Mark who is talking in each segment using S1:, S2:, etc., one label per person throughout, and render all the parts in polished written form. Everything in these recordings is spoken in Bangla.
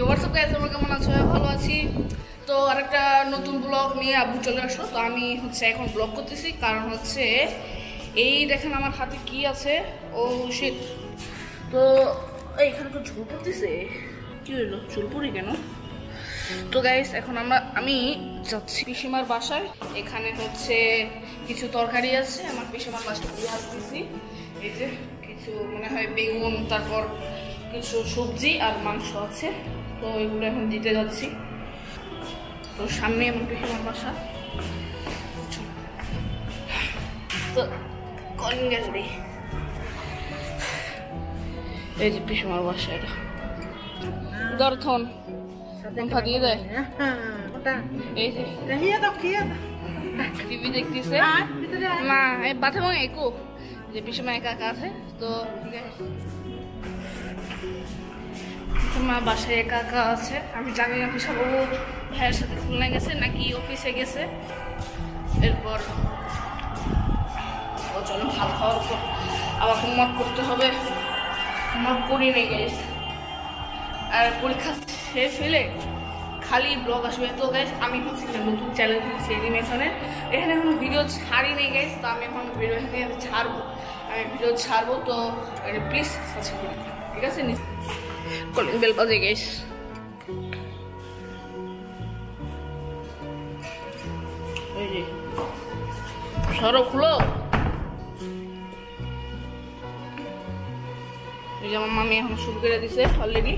S1: হোয়াটসঅ্যাপ গাইস, তোমরা কেমন আছো? ভালো আছি। তো আরেকটা নতুন ব্লগ নিয়ে আব্বু চলে আসলো। তো আমি এখন ব্লগ করতেছি, কারণ এই দেখেন আমার হাতে কি আছে। ও শিট। তো এইখানে তো ঝুল পড়তেছে। কি হইলো, চুল পড়ি কেন? তো গাইস এখন আমি যাচ্ছি পিসিমার বাসায়। এখানে কিছু তরকারি আছে, আমার পিসিমার বাসায় দিয়ে আসতেছি। এই যে কিছু মনে হয় বেগুন, তারপর কিছু সবজি আর মাংস আছে। তো এগুলো এখন দিতে যাচ্ছি। তো সামনে আমার পিসিমার বাসা। তো কলিং গেল দিই। এই যে পিসিমার বাসা, এটা দর্থন দিয়ে দেয়। এই যে টিভি দেখতেছে না, এই বাথে মনে একু যে পিসিমা একা একা আছে। তো পিসিমা বাসায় একা একা আছে। আমি জানি না পিসাবাবু ভাইয়ের সাথে খুলনা গেছে নাকি অফিসে গেছে। এরপর চলো ভাত খাওয়ার পর আবার হোমওয়ার্ক করতে হবে। হোমওয়ার্ক করি নেই গাইস, আর পরীক্ষা শেষ হলে খালি ব্লগ আসবে। তো গাইস আমি নতুন চ্যানেল খুলছি অ্যানিমেশনের, এখানে এখনো ভিডিও ছাড়ি নেই গাইস। তো আমি এখন ভিডিও ছাড়বো, তো প্লিজ সাবস্ক্রাইব করুন, ঠিক আছে? কলিং বেল বাজে গাইস। এই যে সরো খুলো। এই যে আমার মামি এখন শুরু করে দিছে অলরেডি।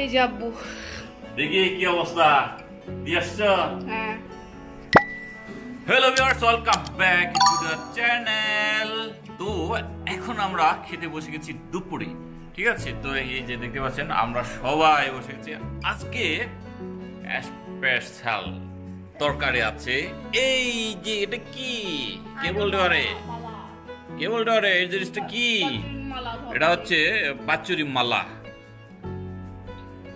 S1: এই যে আব্বু,
S2: দেখি কি অবস্থা দিয়ে আসছো।
S1: হ্যাঁ,
S2: hello viewers, welcome back to the channel. তো এখন আমরা খেতে বসে গেছি দুপুরে, ঠিক আছে? তো এই যে দেখতে পাচ্ছেন আমরা সবাই বসে গেছি। আজকে স্পেশাল তরকারি আছে। এই যে এটা কি, কে বলতে পারে? এই জিনিসটা কি? এটা হচ্ছে বাচ্চুরি মালা।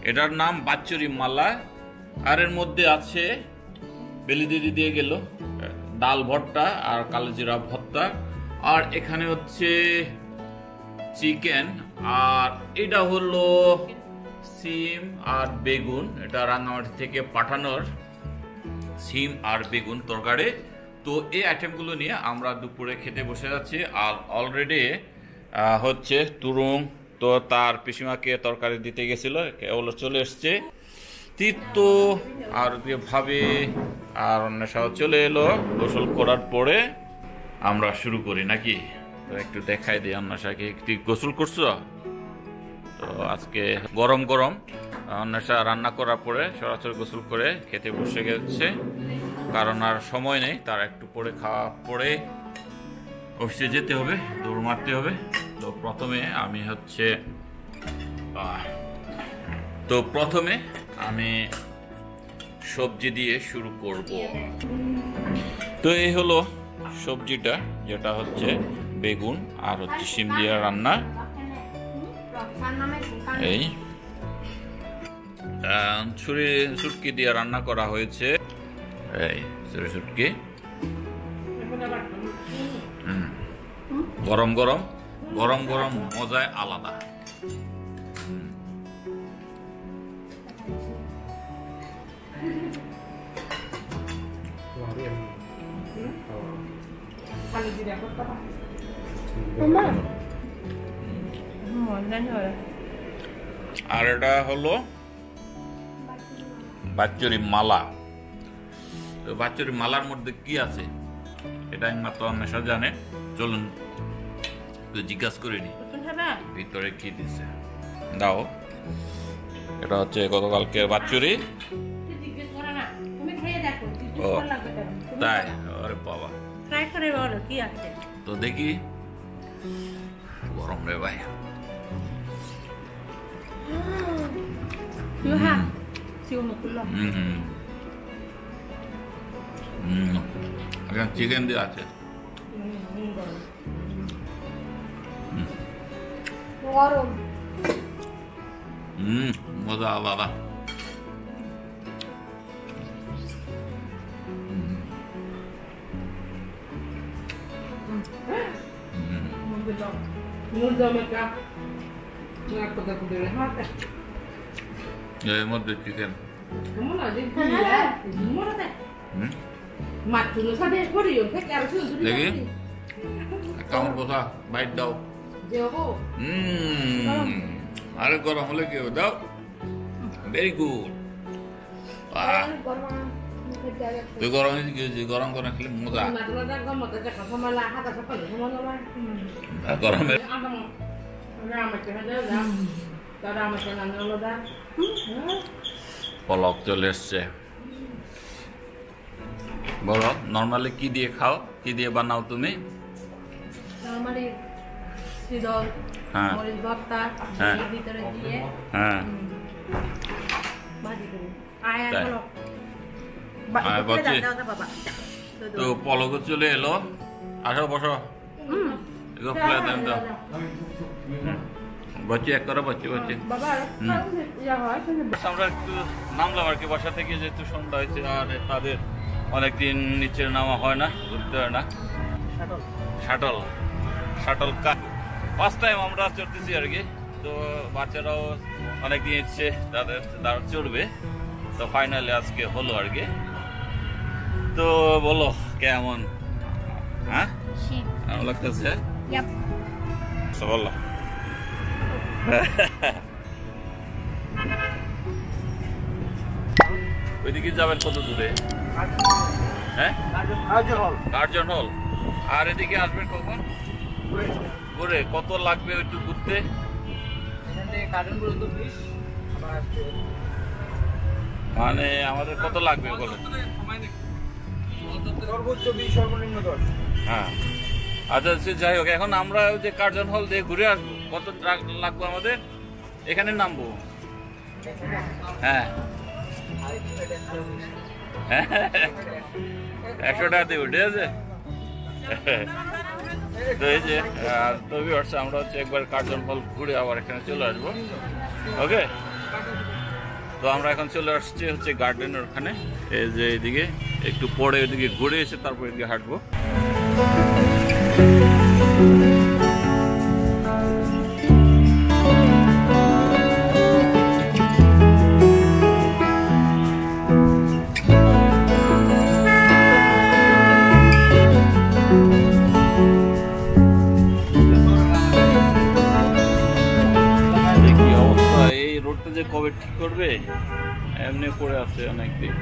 S2: এটার নাম বাচ্চুরি মালা। আর এর মধ্যে আছে বেলি দিদি দিয়ে গেল ডাল ভর্তা আর কালোজিরা ভর্তা। আর এখানে চিকেন। আর এটা হলো সিম আর বেগুন, এটা রাঙামাটি থেকে পাঠানোর সিম আর বেগুন তরকারি। তো এই আইটেমগুলো নিয়ে আমরা দুপুরে খেতে বসে যাচ্ছি। আর অলরেডি তুরুং তো তার পিসিমাকে তরকারি দিতে গেছিল, কেবল চলে এসছে। তীর্থ আর ভাবে আর অন্বেষাও চলে এলো। গোসল করার পরে আমরা শুরু করি নাকি? তো একটু দেখাই দিই অন্বেষাকে। তুই গোসল করছো? তো আজকে গরম গরম অন্বেষা রান্না করার পরে সরাসরি গোসল করে খেতে বসে গেছে, কারণ আর সময় নেই তার। একটু পরে খাওয়া পরে অফিসে যেতে হবে, দৌড় মারতে হবে। তো প্রথমে আমি সবজি দিয়ে শুরু করব। তো এই হলো সবজিটা, যেটা বেগুন আর শিম দিয়ে রান্না। এই শুটকি দিয়ে রান্না করা হয়েছে। এই শুটকি গরম গরম মজায় আলাদা। আর এটা হলো বাচ্চুরি মালা। তো বাচ্চুরি মালার মধ্যে কি আছে এটা একমাত্র অন্বেষা জানে। চলুন জিজ্ঞাসা করিনি ভিতরে কি দিছে। দাও, এটা গতকালকে বাচ্চুরি। ও তাই? আরে বাবা, তো দেখি। গরম রে ভাই। চিকেন দিয়ে আছে। মজা আলাদা। এর মধ্যে চিকেন দেখি কেমন কথা বাইট দাও আরে গরম হলে কি দাও ভেরি গুড তুই গরম গরম গরম খেলে মজা গরমে পলক চলে এসছে বলো নর্মালি কি দিয়ে খাও কি দিয়ে বানাও তুমি
S3: নরমালি সিদল মরিচ ভর্তা এর ভিতরে দিয়ে ভাজি করি আয়া হলো
S2: তো পলক চলে এলো আসো বসো এগো প্লেট দেন দাও বচ্চি এক করে বচ্চি আমরা একটু নামলাম আর কি বাসা থেকে যেহেতু সন্ধ্যা হয়েছে আর তাদের অনেকদিন নিচে নামা হয় না ঘুরতে হয় না শাটল ফার্স্ট টাইম আমরা চড়তেছি আর কি তো বাচ্চারাও অনেকদিন ইচ্ছে তারা চড়বে তো ফাইনালি আজকে হলো আর কি তো বলো কেমন হ্যাঁ কেমন লাগতেছে বলো ওইদিকে যাবেন কত দূরে হ্যাঁ কার্জন হল আর এদিকে আসবেন কখন ঘুরে কত লাগবে একটু ঘুরতে মানে আমাদের কত লাগবে বলে হ্যাঁ আচ্ছা যাই হোক এখন আমরা ওই যে কার্জন হল দিয়ে ঘুরে আসবো কত লাগবে আমাদের এখানে নামবো হ্যাঁ 100 টাকা দেবো ঠিক আছে তো এই যে আমরা হচ্ছে একবার কার্জন হল ঘুরে আবার এখানে চলে আসবো ওকে তো আমরা এখন চলে আসছি হচ্ছে গার্ডেনের ওখানে এই যে এইদিকে একটু পরে ওইদিকে ঘুরে এসে তারপর এদিকে হাঁটবো কবে ঠিক করবে এমনি পড়ে আছে অনেকদিন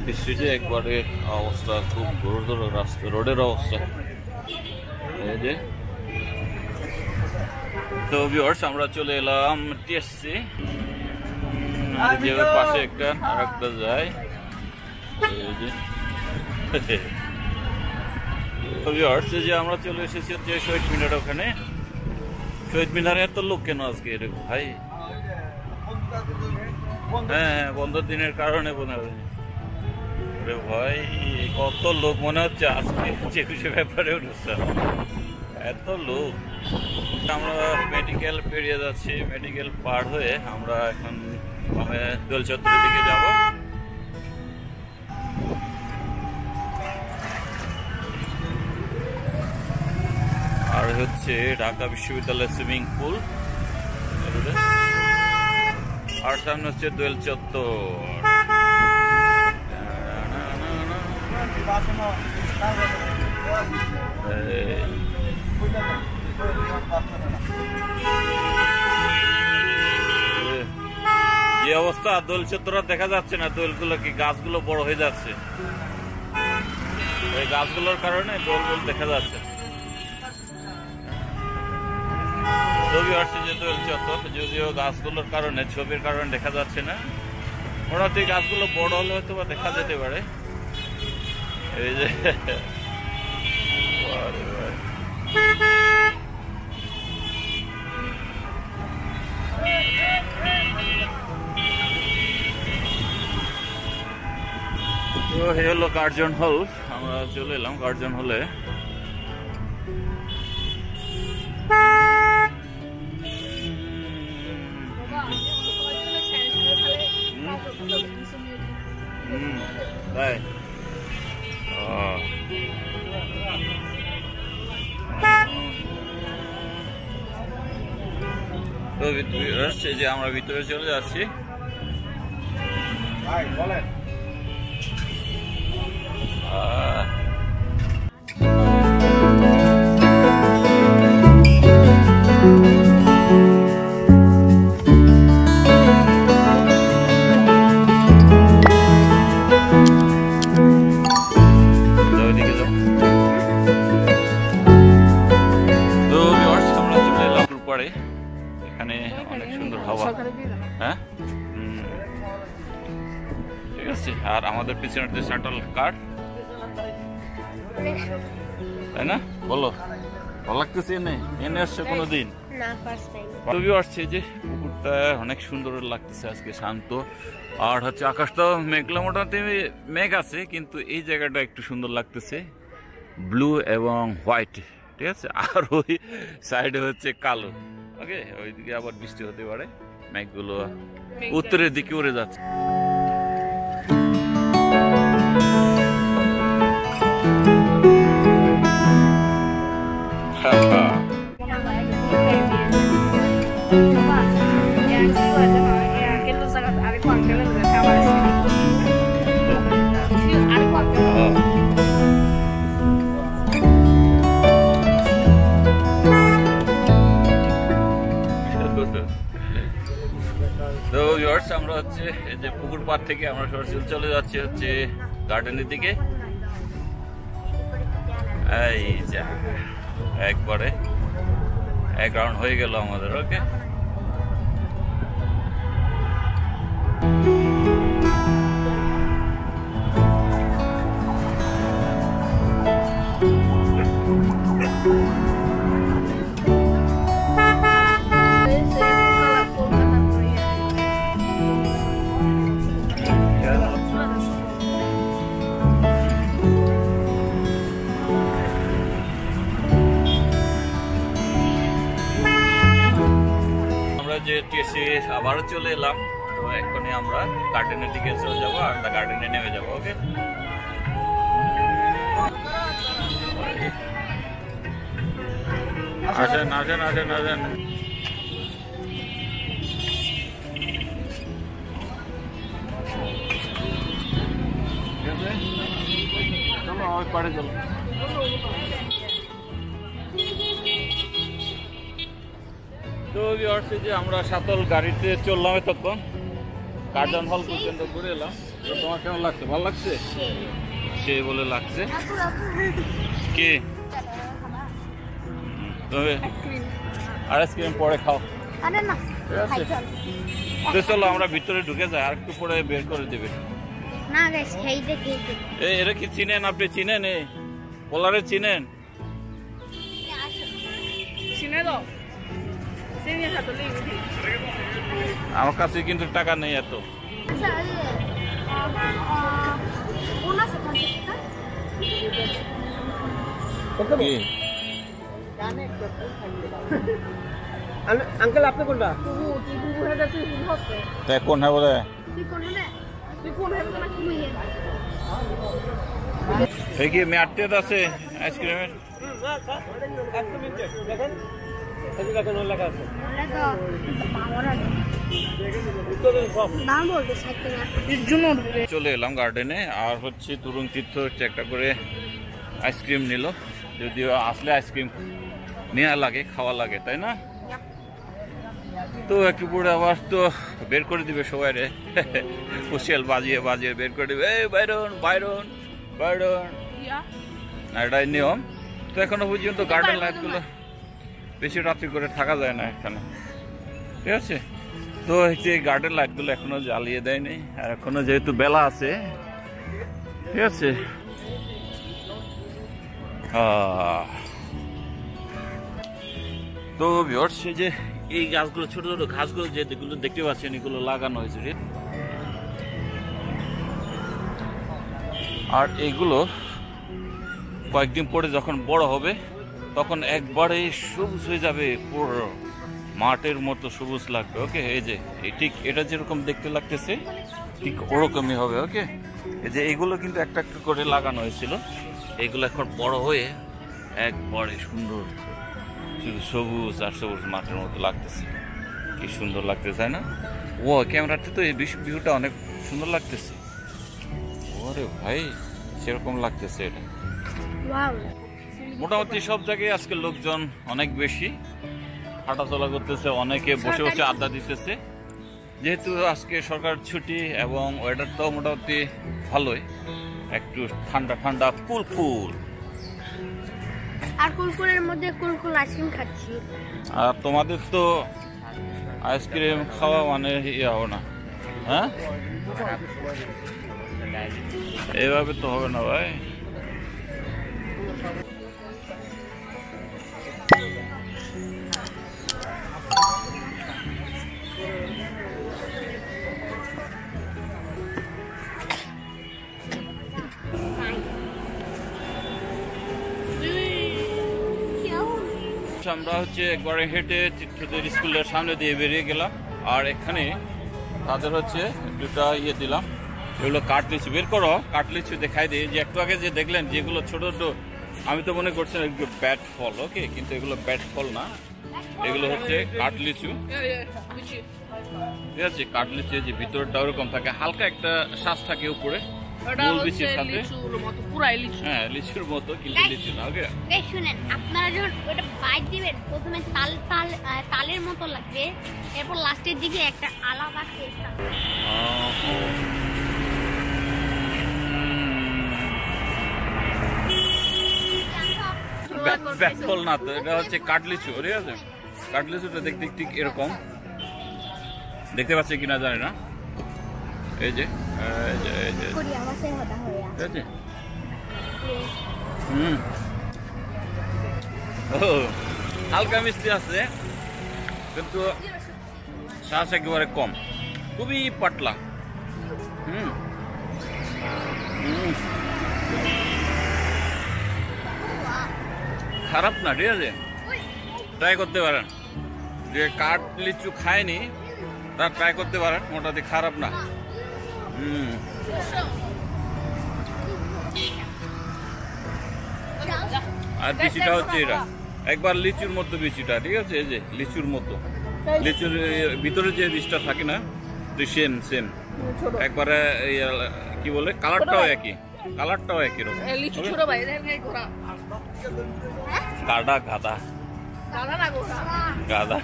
S2: বৃষ্টিতে একবারে অবস্থা খুব গুরুতর রাস্তা রোডের অবস্থা এই যে তো ভিউয়ার্স আমরা চলে এলাম টিএসসি পাশে একটা আর একটা যায় যে আমরা চলে এসেছি হচ্ছে শহীদ মিনার ওখানে শহীদ মিনারে এত লোক কেন আজকে ভাই হ্যাঁ বন্ধের দিনের কারণে মনে হয় ভাই কত লোক মনে হচ্ছে আজকে 21শে ব্যাপারে অনুষ্ঠান এত লোক আমরা মেডিকেল পেরিয়ে যাচ্ছি মেডিকেল পার হয়ে আমরা এখন দোল চত্বরের দিকে যাব আর হচ্ছে ঢাকা বিশ্ববিদ্যালয়ের সুইমিং পুল আর সামনে হচ্ছে দোল চত্বর যে অবস্থা দোল চত্বর দেখা যাচ্ছে না দোলগুলো কি গাছগুলো বড় হয়ে যাচ্ছে এই গাছগুলোর কারণে দোল দেখা যাচ্ছে ছবি আসছে যে দোল চত্বর যদিও গাছগুলোর কারণে ছবির কারণে দেখা যাচ্ছে না মোটামুটি গাছগুলো বড় হলে হয়তো বা দেখা যেতে পারে এই যে তো এই হলো কার্জন হল আমরা চলে এলাম কার্জন হলে তাই তো যে আমরা ভিতরে চলে যাচ্ছি। এখানে অনেক সুন্দর হাওয়া, হ্যাঁ ঠিক আছে। আর আমাদের পিছনে যে শাটল কার, তাই না? বলো, ভালো লাগতেছে? এনে আসছে কোনোদিন? আসছে যে পুকুরটা অনেক সুন্দর লাগতেছে আজকে, শান্ত। আর হচ্ছে আকাশটা মেঘলা, মোটামুটি মেঘ আছে, কিন্তু এই জায়গাটা একটু সুন্দর লাগতেছে, ব্লু এবং হোয়াইট, ঠিক আছে। আর ওই সাইডে হচ্ছে কালো। ওকে, ওইদিকে আবার বৃষ্টি হতে পারে, মেঘগুলো উত্তরের দিকে উড়ে যাচ্ছে। তো ভিউয়ার্স, আমরা হচ্ছে এই যে পুকুর পাড় থেকে আমরা সরাসরি চলে যাচ্ছি হচ্ছে গার্ডেনের দিকে। এই যা একবারে এক রাউন্ড হয়ে গেল আমাদের। ওকে, যে টিএসসি আবারও চলে এলাম। তো এখনই আমরা গার্ডেনের দিকে চলে যাবো আর গার্ডেনে নেমে যাবো। ওকে, আসেন আসেন আসেন আসেন। চলো ওই পাড়ে চলো। তো যে আমরা শাটল গাড়িতে চললাম, তখন কার্জন হল পর্যন্ত ঘুরে এলাম। তো তোমার কেমন লাগছে? ভালো লাগছে? সে বলে লাগছে। কে তবে আইসক্রিম পরে খাও, ঠিক আছে? তো চলো আমরা ভিতরে ঢুকে যাই, আর একটু পরে বের করে দেবে। এরা কি চিনেন? আপনি চিনেন? পোলারে চিনেন? আমার কাছে কিন্তু টাকা নেই এত।
S4: अंकल आपने कोणता
S2: কোন হ্যাঁ বলে কি মেয়ারটেড আছে আইসক্রিমের? চলে এলাম গার্ডেনে। আর হচ্ছে তরুণ তীর্থ হচ্ছে একটা করে আইসক্রিম নিল, যদিও আসলে আইসক্রিম নেওয়া লাগে, খাওয়া লাগে, তাই না? তো একটু পরে আবার তো বের করে দিবে সবাই রে, কুশিয়াল বাজিয়ে বাজিয়ে বের করে দিবে, এই বাইরন বাইরন বাইরন, এটাই নিয়ম। তো এখনো পর্যন্ত গার্ডেন লাইটগুলো বেশি রাত্রি করে থাকা যায় না এখানে, ঠিক আছে? তো এই গার্ডেন লাইটগুলো এখনো জ্বালিয়ে দেয়নি, আর এখনো যেহেতু বেলা আছে, ঠিক আছে? তো ভিউয়ার্স, যে এই গাছগুলো, ছোট ছোট ঘাসগুলো যেগুলো দেখতে পাচ্ছেন, এগুলো লাগানো হয়েছে, আর এইগুলো কয়েকদিন পরে যখন বড় হবে তখন একবারে সবুজ হয়ে যাবে, পুরো মাঠের মতো সবুজ লাগবে। ওকে, এই যে ঠিক এটা যেরকম দেখতে লাগতেছে ঠিক ওরকমই হবে। ওকে, এই যে এগুলো কিন্তু একটা একটা করে লাগানো হয়েছিল, এগুলো এখন বড় হয়ে একবারে সুন্দর, শুধু সবুজ আর সবুজ মাঠের মতো লাগতেছে। কি সুন্দর লাগতেছে, তাই না? ও ক্যামেরাতে তো এই ভিউটা অনেক সুন্দর লাগতেছে। ওরে ভাই, সেরকম লাগতেছে এটা। মোটামুটি সব জায়গায় আজকে লোকজন অনেক বেশি, হাঁটাচলা করতেছে, অনেকে বসে বসে আড্ডা দিতেছে। যেহেতু আজকে সরকার ছুটি এবং ওয়েদারটাও মোটামুটি ভালোই, একটু ঠান্ডা ঠান্ডা কুলকুল।
S3: আর কুলকুলের মধ্যে কুলকুল আইসক্রিম খাচ্ছি।
S2: আর তোমাদের তো আইসক্রিম খাওয়া মানে ইয়ে না, হ্যাঁ? এভাবে তো হবে না ভাই। আমরা হচ্ছে একবারে হেঁটে চিত্রদের স্কুলের সামনে দিয়ে বেরিয়ে গেলাম, আর এখানে তাদের হচ্ছে দুটা ইয়ে দিলাম, এগুলো কাটলিচু। বের করো, কাটলিচু দেখাই দিই। যে একটু আগে যে দেখলেন যেগুলো ছোট ছোট, আমি তো মনে করছিলাম এগুলো ব্যাট ফল, ওকে, কিন্তু এগুলো ব্যাট ফল না, এগুলো হচ্ছে কাটলিচু। ঠিক আছে, কাটলিচু যে ভিতরটা ওরকম থাকে, হালকা একটা শ্বাস থাকে উপরে, মূল বীজের সাথে। হ্যাঁ, লিচুর মতো, কিন্তু লিচু না। ওকে,
S3: শুনেন, আপনারা যখন ওটা বাইট দিবেন, প্রথমে তালের মতো লাগবে, এরপর লাস্টের দিকে একটা আলাদা টেস্ট আসবে।
S2: ব্যাট ফল না তো, এটা হচ্ছে কাটলিচু। ঠিক আছে, কাটলিচুটা দেখতে ঠিক এরকম, দেখতে পাচ্ছি কিনা জানি না। এই যে হালকা মিষ্টি আছে, কিন্তু শ্বাস একেবারে কম, খুবই পাতলা। খারাপ না, ঠিক আছে, ট্রাই করতে পারেন। যে কাঠ লিচু খায়নি তা ট্রাই করতে পারেন, মোটামুটি খারাপ না। আর বিচিটা হচ্ছে এটা একবার লিচুর মতো বিচিটা, ঠিক আছে, এই যে লিচুর মতো, লিচুর ভিতরে যে বীজটা থাকে না, সেম সেম একবারে। কি বলে, কালারটাও একই, কালারটাও একই রকম। গাদা গাদা গাদা,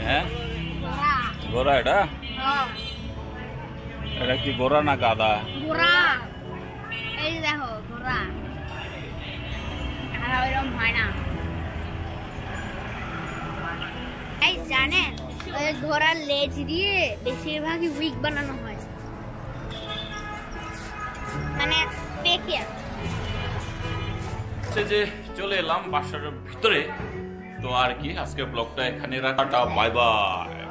S2: হ্যাঁ, গোরা। এটা এটা কি গোরা না গাদা?
S3: গোরা। এই দেখো গোরা, আর ওইরকম হয় না। এই জানেন, ওই ঘোড়ার লেজ দিয়ে বেশিরভাগই উইক বানানো হয়, মানে পেকে।
S2: যে চলে এলাম বাসার ভিতরে, তো আর কি আজকের ব্লগটা এখানে রাখাটা। Bye bye.